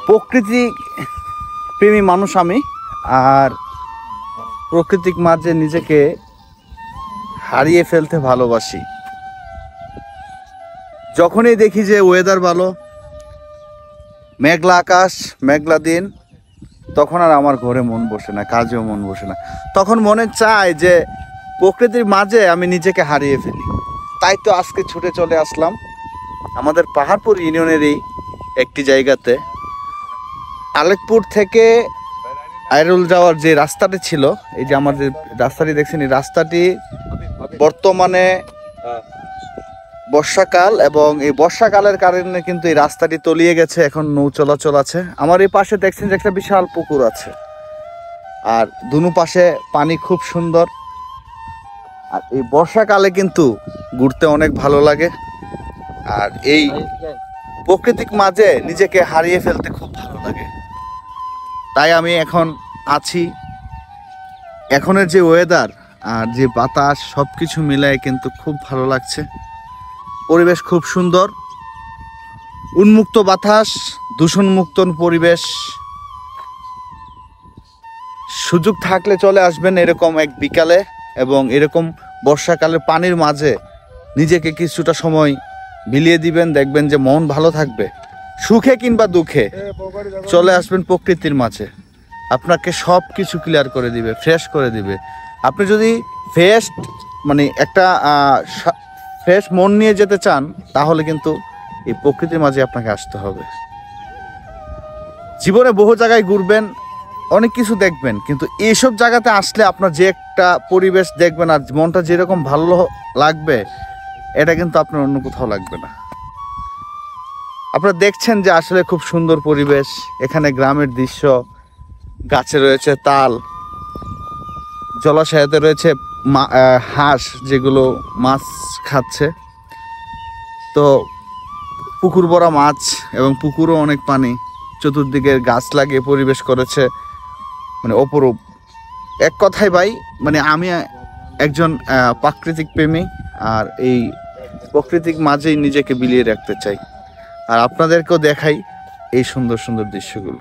প্রকৃতি প্রেমী মানুষ আমি, আর প্রকৃতির মাঝে নিজেকে হারিয়ে ফেলতে ভালোবাসি। যখনই দেখি যে ওয়েদার ভালো, মেঘলা আকাশ, মেঘলা দিন, তখন আর আমার ঘরে মন বসে না, কাজেও মন বসে না। তখন মনে চায় যে প্রকৃতির মাঝে আমি নিজেকে হারিয়ে ফেলি। তাই তো আজকে ছুটে চলে আসলাম আমাদের পাহাড়পুর ইউনিয়নেরই একটি জায়গাতে। আলেকপুর থেকে আইরুল যাওয়ার যে রাস্তাটি ছিল, এই যে আমাদের রাস্তাটি দেখছেন, এই রাস্তাটি বর্তমানে বর্ষাকাল, এবং এই বর্ষাকালের কারণে কিন্তু এই রাস্তাটি তলিয়ে গেছে, এখন নৌ চলাচল আছে। আমার এই পাশে দেখছেন যে একটা বিশাল পুকুর আছে, আর দুনো পাশে পানি খুব সুন্দর। আর এই বর্ষাকালে কিন্তু ঘুরতে অনেক ভালো লাগে, আর এই প্রকৃতির মাঝে নিজেকে হারিয়ে ফেলতে খুব ভালো লাগে। তাই আমি এখন আছি। এখনের যে ওয়েদার আর যে বাতাস, সব কিছু মিলায় কিন্তু খুব ভালো লাগছে। পরিবেশ খুব সুন্দর, উন্মুক্ত বাতাস, দূষণমুক্ত পরিবেশ। সুযোগ থাকলে চলে আসবেন এরকম এক বিকালে, এবং এরকম বর্ষাকালের পানির মাঝে নিজেকে কিছুটা সময় বিলিয়ে দিবেন, দেখবেন যে মন ভালো থাকবে। সুখে কিংবা দুঃখে চলে আসবেন প্রকৃতির মাঝে, আপনাকে সব কিছু ক্লিয়ার করে দিবে, ফ্রেশ করে দিবে। আপনি যদি ফ্রেশ একটা ফ্রেশ মন নিয়ে যেতে চান, তাহলে কিন্তু এই প্রকৃতির মাঝে আপনাকে আসতে হবে। জীবনে বহু জায়গায় ঘুরবেন, অনেক কিছু দেখবেন, কিন্তু এইসব জায়গাতে আসলে আপনার যে একটা পরিবেশ দেখবেন আর মনটা যেরকম ভালো লাগবে, এটা কিন্তু আপনার অন্য কোথাও লাগবে না। আপনারা দেখছেন যে আসলে খুব সুন্দর পরিবেশ। এখানে গ্রামের দৃশ্য, গাছে রয়েছে তাল, জলাশয়তে রয়েছে হাঁস যেগুলো মাছ খাচ্ছে। তো পুকুর ভরা মাছ, এবং পুকুরও অনেক পানি, চতুর্দিকে গাছ লাগিয়ে পরিবেশ করেছে, অপরূপ। এক কথায় ভাই, আমি একজন প্রাকৃতিক প্রেমী, আর এই প্রকৃতির মাঝেই নিজেকে বিলিয়ে রাখতে চাই, আর আপনাদেরকেও দেখাই এই সুন্দর সুন্দর দৃশ্যগুলো।